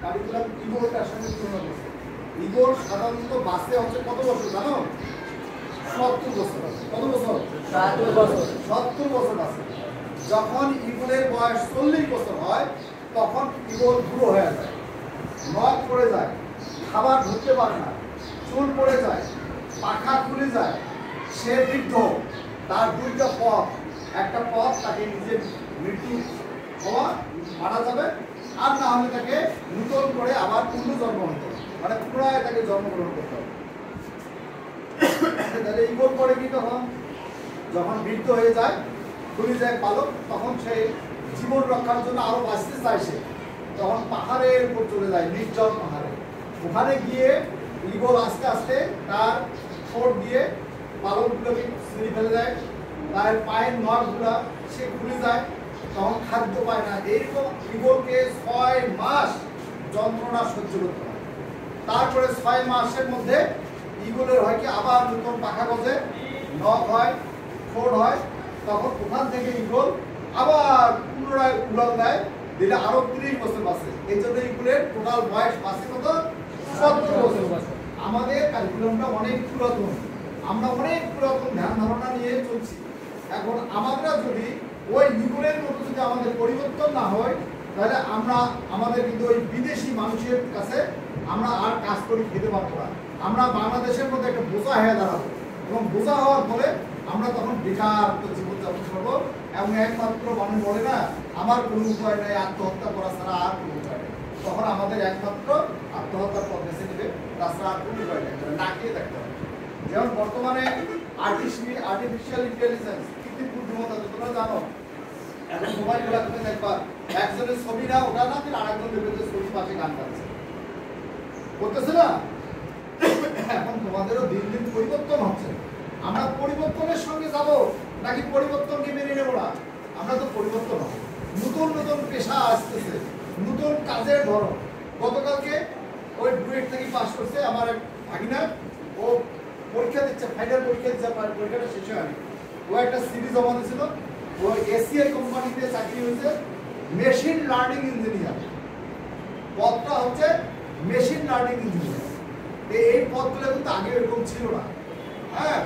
Curriculum ইগোরটার সঙ্গে তুলনা করছে। ইগোর সাধারণত বাসে হচ্ছে কত বছর জানো? 70 বছর। কত বছর? 70 বছর। 70 বছর আছে। যখন ইগলের বয়স 40 বছর হয় তখন ইগল বুড়ো হয়ে যায়, নখ পড়ে যায়, খাবার ধরতে পারে না, চুল পড়ে যায়, পাখা খুলে যায়, সে বৃদ্ধ। তার দুইটা পথ, একটা পথ তাকে নিজের মৃত্যু হওয়া, মারা যাবে, আর না হলে তাকে নূতন করে আবার পুনর্জন্ম হতে হবে, মানে পুনরায় তাকে জন্মগ্রহণ করতে হবে। তাহলে ইগল পরে কি তখন? যখন বৃদ্ধ হয়ে যায়, খুলে যায় পালক, তখন সে জীবন রক্ষার জন্য আরো বাঁচতে চায়, সে তখন পাহাড়ের উপর চলে যায়, নির্জন পাহাড়ে। ওখানে গিয়ে ইগল আস্তে আস্তে তার ঠোঁট দিয়ে পালকগুলোকে ছিঁড়ে ফেলে দেয়, তার পায়ের নখগুলা সে খুলে যায়, তখন খাদ্য পায় না। এইরকম ইগলকে 6 মাস যন্ত্রণা সহ্য করতে হয়। তারপরে 6 মাসের মধ্যে ইগলের হয় কি আবার নতুন পাখা গজে, নখ হয়, ঠোঁট হয়, তখন ওখান থেকে ইগল আবার পুনরায় উড়াল দেয়, দিলে আরো 30 বছর বাঁচে। এই জন্য ইগলের টোটাল বয়স বাঁচে কত? 70 বছর। আমাদের কারিকুলামটা অনেক পুরাতন, আমরা অনেক পুরাতন ধ্যান ধারণা নিয়ে চলছি। এখন আমরা যদি ওই ইগলের মতো যদি আমাদের পরিবর্তন না হয়, তাহলে আমরা আমাদের কিন্তু ওই বিদেশি মানুষের কাছে আমরা আর কাজ করে খেতে পারবো না। আমরা বাংলাদেশের মধ্যে একটা বোঝা হয়ে দাঁড়াবো, এবং বোঝা হওয়ার ফলে আমরা তখন বেকার জীবনযাপন করবো, এবং একমাত্র মানুষ বলে না আমার কোনো উপায় নেই, আত্মহত্যা করা ছাড়া আর কোনো উপায় নেই। তখন আমাদের একমাত্র আত্মহত্যার পথ বেছে নেবে, তাছাড়া আর কোনো উপায় নেই, না খেয়ে থাকতে হবে। যেমন বর্তমানে আর্টিফিশিয়াল ইন্টেলিজেন্স, কৃত্রিম বুদ্ধিমত্তা, তোমরা জানো, এখন মোবাইল গুলাতে দেখবা একজনের ছবি না ওটা না, কিন্তু আরেকজন দেখবে ছবি পাশে গান গাচ্ছে, করতেছে না? এখন তোমাদেরও দিন দিন পরিবর্তন হচ্ছে। আমরা পরিবর্তনের সঙ্গে যাব নাকি পরিবর্তনকে মেনে নেব না? আমরা তো পরিবর্তন হব, নতুন নতুন পেশা আসতেছে, নতুন কাজের ধরন। গতকালকে ওই ডুয়েট থেকে পাস করছে আমার এক ভাগিনা, ও পরীক্ষা দিচ্ছে, ফাইনাল পরীক্ষা দিচ্ছে, পরীক্ষাটা শেষ হয়নি, ও একটা সিরিজ জমা দিয়েছিল, ও এসিআই কোম্পানিতে চাকরি হয়েছে মেশিন লার্নিং ইঞ্জিনিয়ার। পদটা হচ্ছে মেশিন লার্নিং ইঞ্জিনিয়ার। এই পদগুলো কিন্তু আগে এরকম ছিল না। হ্যাঁ,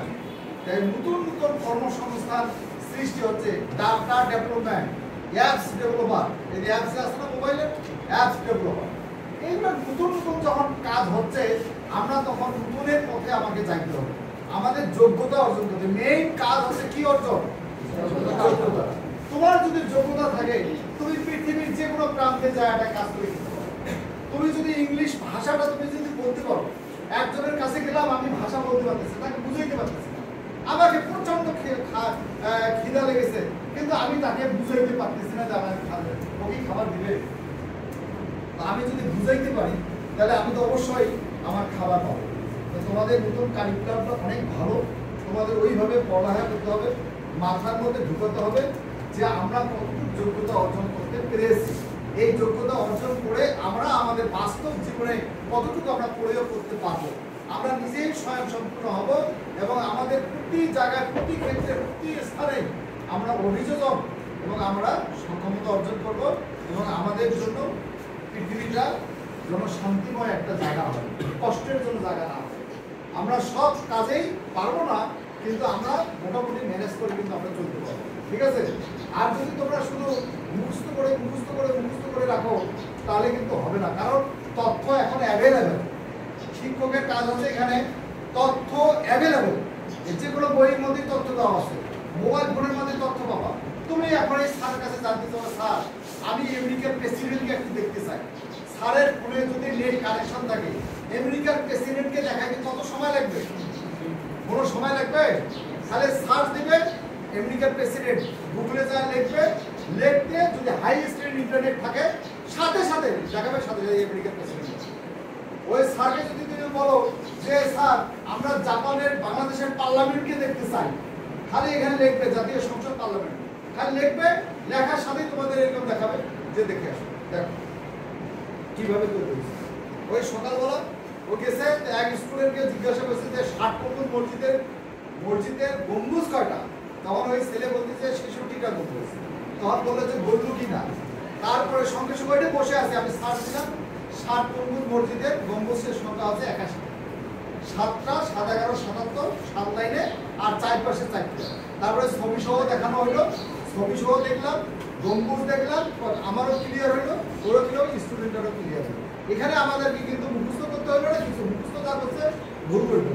নতুন নতুন কর্মসংস্থান সৃষ্টি হচ্ছে, ডাটা ডেভেলপমেন্ট, অ্যাপস ডেভেলপার, এই অ্যাপস আছে না মোবাইলের, অ্যাপস ডেভেলপার, এইগুলো নতুন নতুন যখন কাজ হচ্ছে, আমরা তখন নতুনের পথে আমাকে যাইতে হবে, আমাদের যোগ্যতা অর্জন করতে। মেইন কাজ হচ্ছে কি অর্জন? যোগ্যতা। তোমার যদি যোগ্যতা থাকে, তুমি পৃথিবীর যে কোনো প্রান্তে যায় একটা কাজ করে দিতে পারো। তুমি যদি ইংলিশ ভাষাটা তুমি যদি বলতে পারো, একজনের কাছে গেলাম, আমি ভাষা বলতে পারতেছি, তাকে বুঝাইতে পারতেছি না, আমাকে প্রচন্ড খিদা লেগেছে, কিন্তু আমি তাকে বুঝাইতে পারতেছি না যে আমার খাবে, ওকে খাবার দিবে। আমি যদি বুঝাইতে পারি, তাহলে আমি তো অবশ্যই আমার খাবার পাবো। তোমাদের নতুন কারিকুলামটা অনেক ভালো, তোমাদের ওইভাবে পড়ালেখা করতে হবে, মাথার মধ্যে ঢুকাতে হবে যে আমরা কতটুকু যোগ্যতা অর্জন করতে পেরেছি। এই যোগ্যতা অর্জন করে আমরা আমাদের বাস্তব জীবনে কতটুকু আমরা প্রয়োগ করতে পারবো, আমরা নিজেই স্বয়ংসম্পূর্ণ হব, এবং আমাদের প্রতি জায়গায়, প্রতি ক্ষেত্রে, প্রতি স্থানে আমরা অভিযোজন এবং আমরা সক্ষমতা অর্জন করব, এবং আমাদের জন্য পৃথিবীটা যেন শান্তিময় একটা জায়গা হয়, কষ্টের জন্য জায়গা না হয়। আমরা সব কাজেই পারবো না, কিন্তু আমরা মোটামুটি ম্যানেজ করে কিন্তু আমরা চলতে পারবো, ঠিক আছে? আর যদি তোমরা শুধু মুখস্থ করে রাখো, তাহলে কিন্তু হবে না, কারণ তথ্য এখন অ্যাভেলেবেল। শিক্ষকের কাজ হচ্ছে এখানে তথ্য অ্যাভেলেবেল, যে কোনো বইয়ের মধ্যে তথ্য দেওয়া আছে, মোবাইল ফোনের মধ্যে তথ্য পাবা। তুমি এখন এই স্যারের কাছে জানতে চাও, স্যার আমি আমেরিকার প্রেসিডেন্টকে একটু দেখতে চাই, স্যারের ফোনে যদি নেট কানেকশন থাকে, আমেরিকার প্রেসিডেন্টকে দেখাইতে কত সময় লাগবে? কোনো সময় লাগবে? তাহলে সার্চ দিবে আমেরিকার প্রেসিডেন্ট, গুগলে যা লিখবে, লিখতে যদি হাই স্পিড ইন্টারনেট থাকে, সাথে সাথে দেখাবে, সাথে সাথে আমেরিকার প্রেসিডেন্ট। ওই স্যারকে যদি তুমি বলো যে স্যার আমরা জাপানের বাংলাদেশের পার্লামেন্টকে দেখতে চাই, খালি এখানে লিখবে জাতীয় সংসদ পার্লামেন্ট, খালি লিখবে, লেখার সাথে তোমাদের এরকম দেখাবে যে দেখে আসো, দেখো কিভাবে তৈরি হয়েছে। ওই সকালবেলা ও গেছে, এক স্টুডেন্টকে জিজ্ঞাসা করছে যে 60 কোণ মসজিদের গম্বুজ কয়টা? তখন ওই ছেলে বলতেছে 66টা গম্বুজ। তখন বললো যে বললো কি না, তারপরে সঙ্গে সঙ্গে বসে আছে, আমি সার্চ দিলাম ষাট গম্বুজ মসজিদের গম্বুজের সংখ্যা হচ্ছে 81। 7টা, 7, 11, 77, 7 লাইনে আর চারপাশে 4টা। তারপরে ছবি সহ দেখানো হলো, ছবি সহ দেখলাম, গম্বুজ দেখলাম, আমারও ক্লিয়ার হলো, ওরও ক্লিয়ার, স্টুডেন্টেরও ক্লিয়ার হলো। এখানে আমাদেরকে কিন্তু মুখস্থ করতে হবে না কিছু, মুখস্থ যা করছে ভুল করবে।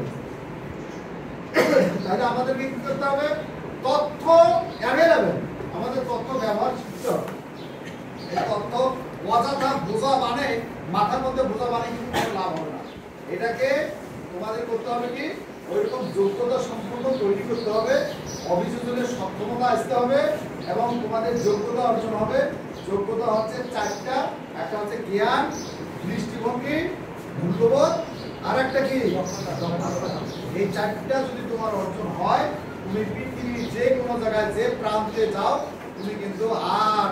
তাহলে আমাদেরকে কি করতে হবে? তথ্য অ্যাভেলেবেল, আমাদের তথ্য ব্যবহার শিখতে হবে। এই তথ্য অযথা বোঝা মানে মাথার মধ্যে বোঝা মানে কিন্তু কোনো লাভ হবে না। এটাকে তোমাদের করতে হবে কি ওইরকম যোগ্যতা সম্পূর্ণ তৈরি করতে হবে, অভিযোজনের সক্ষমতা আসতে হবে এবং তোমাদের যোগ্যতা অর্জন হবে। যোগ্যতা হচ্ছে 4টা, একটা হচ্ছে জ্ঞান, দৃষ্টিভঙ্গি, মূল্যবোধ, আর একটা কি দক্ষতা। এই 4টা যদি তোমার অর্জন হয়, তুমি পৃথিবীর যে কোনো জায়গায় যে প্রান্তে যাও তুমি কিন্তু আর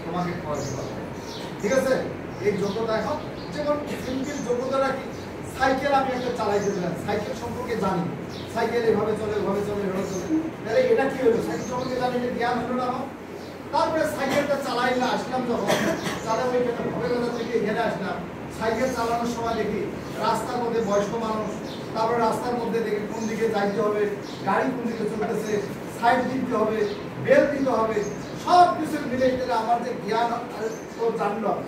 তোমাকে খরচ করবে। ঠিক আছে? এই যোগ্যতা এখন যেমন সিম্পল যোগ্যতাটা কি? সাইকেল আমি একটা চালাইতে দিলাম, সাইকেল সম্পর্কে জানি, সাইকেল এভাবে চলে এভাবে চলে এভাবে চলে, তাহলে এটা কি হলো? সাইকেল সম্পর্কে জানি, এটা জ্ঞান হলো না আমার। তারপরে সাইকেলটা চালাইলে আসলাম যখন, তাহলে ওইখানে ভবেবাজার থেকে এখানে আসলাম, সাইকেল চালানোর সময় দেখি রাস্তার মধ্যে বয়স্ক মানুষ, তারপরে রাস্তার মধ্যে দেখি কোন দিকে যাইতে হবে, গাড়ি কোন দিকে চলতেছে, সাইড দিতে হবে, বেল দিতে হবে, সব কিছু মিলে গেলে আমার যে জ্ঞান তো জানলাম,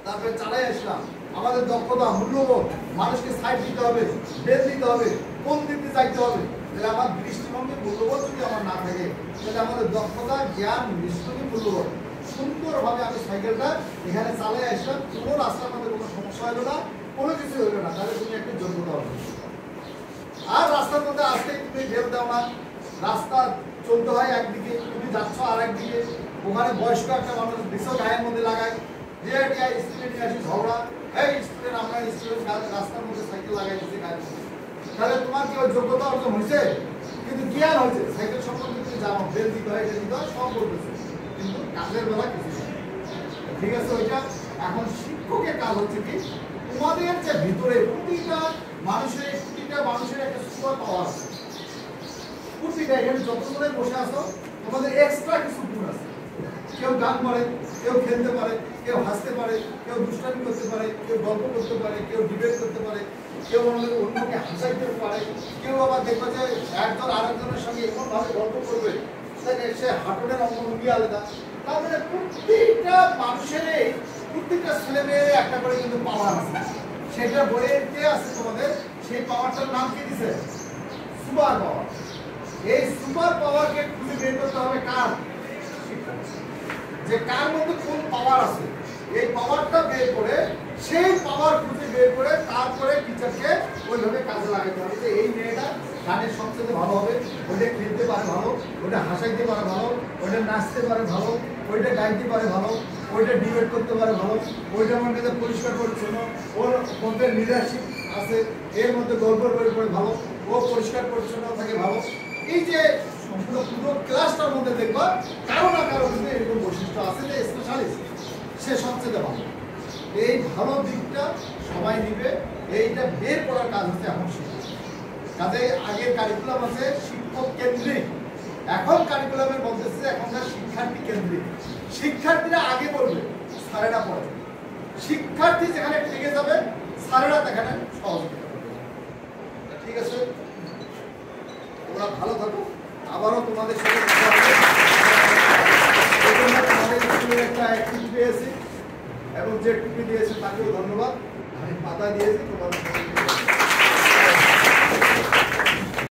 তারপরে চালাই আসলাম। আমাদের দক্ষতা, মূল্যবোধ, মানুষকে সাইড দিতে হবে, বেল দিতে হবে, কোন দিকে যাইতে হবে, তাহলে আমার দৃষ্টিভঙ্গি মূল্যবোধ যদি আমার না থাকে, তাহলে আমাদের দক্ষতা, জ্ঞান, দৃষ্টিভঙ্গি, মূল্যবোধ সুন্দরভাবে আমি সাইকেলটা এখানে চালাই আসলাম, কোনো রাস্তার মধ্যে কোনো সমস্যা হলো না, কোনো কিছু হলো না, তাহলে তুমি একটা যোগ্যতা অর্জন। আর রাস্তার মধ্যে আসতে তুমি বেল দাও না, রাস্তা চলতে হয় একদিকে, তুমি যাচ্ছ আর একদিকে, ওখানে বয়স্ক একটা মানুষ দিচ্ছ গায়ের মধ্যে লাগায়, দিয়ে স্টুডেন্ট নিয়ে আসি ঝগড়া, এই স্টুডেন্ট আমরা স্টুডেন্ট রাস্তার মধ্যে সাইকেল লাগাই দিচ্ছি গায়ের মধ্যে, তাহলে তোমার কি ওই যোগ্যতা অর্জন হয়েছে? কিন্তু জ্ঞান হয়েছে, সাইকেল সম্পর্কে তুমি জানো, বেল দিতে হয়, এটা দিতে হয়, সব বলতেছে, কিন্তু কাজের বেলা কিছু নেই। ঠিক আছে? ওইটা এখন শিক্ষকের কাজ হচ্ছে কি তোমাদের যে ভিতরে প্রতিটা মানুষের একটা সুপার পাওয়ার আছে, প্রতিটা এখানে যতজনে বসে আসো তোমাদের এক্সট্রা কিছু গুণ আছে। কেউ গান পারে, কেউ খেলতে পারে, কেউ হাসতে পারে, কেউ দুষ্টামি করতে পারে, কেউ গল্প করতে পারে, কেউ ডিবেট করতে পারে, কেউ অন্যকে হাসাইতে পারে, কেউ আবার দেখবে যে একজন আরেকজনের সঙ্গে এমনভাবে গল্প করবে সে হাঁটুনের অঙ্গভঙ্গি আলাদা। তার মানে প্রত্যেকটা মানুষেরই, প্রত্যেকটা ছেলে মেয়ের একটা করে কিন্তু পাওয়ার আছে। সেটা বইতে আছে তোমাদের, সেই পাওয়ারটার নাম কি দিছে? Super power. এই সুপার পাওয়ারকে খুঁজে বের করতে হবে কার? যে কার মধ্যে কোন পাওয়ার আছে, এই পাওয়ারটা বের করে, সেই পাওয়ার খুঁজে বের করে তারপরে টিচারকে ওইভাবে কাজে লাগাতে হবে যে এই মেয়েটা গানের সবচেয়ে ভালো হবে, ওইটা খেলতে পারে ভালো, ওইটা হাসাইতে পারে ভালো, ওইটা নাচতে পারে ভালো, ওইটা গাইতে পারে ভালো, ওইটা ডিবেট করতে পারে ভালো, ওইটার মধ্যে পরিষ্কার পরিচ্ছন্ন, ওর মধ্যে লিডারশিপ আছে, এর মধ্যে গল্প বই পড়ে ভালো, ও পরিষ্কার পরিচ্ছন্ন থাকে ভালো। এই যে পুরো ক্লাসটার মধ্যে দেখবা কারো না কারো কিন্তু এরকম বৈশিষ্ট্য আছে যে স্পেশালিস্ট, সে সবচেয়ে ভালো। এই ভালো দিকটা সবাই নিবে, এইটা বের করার কাজ হচ্ছে এখন শিক্ষক। কাজে আগের কারিকুলাম আছে শিক্ষক কেন্দ্রিক, এখন কারিকুলামের বলতেছে এখনকার শিক্ষার্থী কেন্দ্রিক। শিক্ষার্থীরা আগে বলবে, স্যারেরা পড়ে, শিক্ষার্থী যেখানে ঠেকে যাবে স্যারেরা সেখানে সহযোগিতা করবে। ঠিক আছে? তোমরা ভালো থাকো, আবারও তোমাদের সাথে দেখা হবে। তোমাদের স্কুলের একটা অ্যাক্টিভিটি পেয়েছি এবং যে টুপি দিয়েছে তাকেও ধন্যবাদ। আমি পাতা দিয়েছি তোমাদের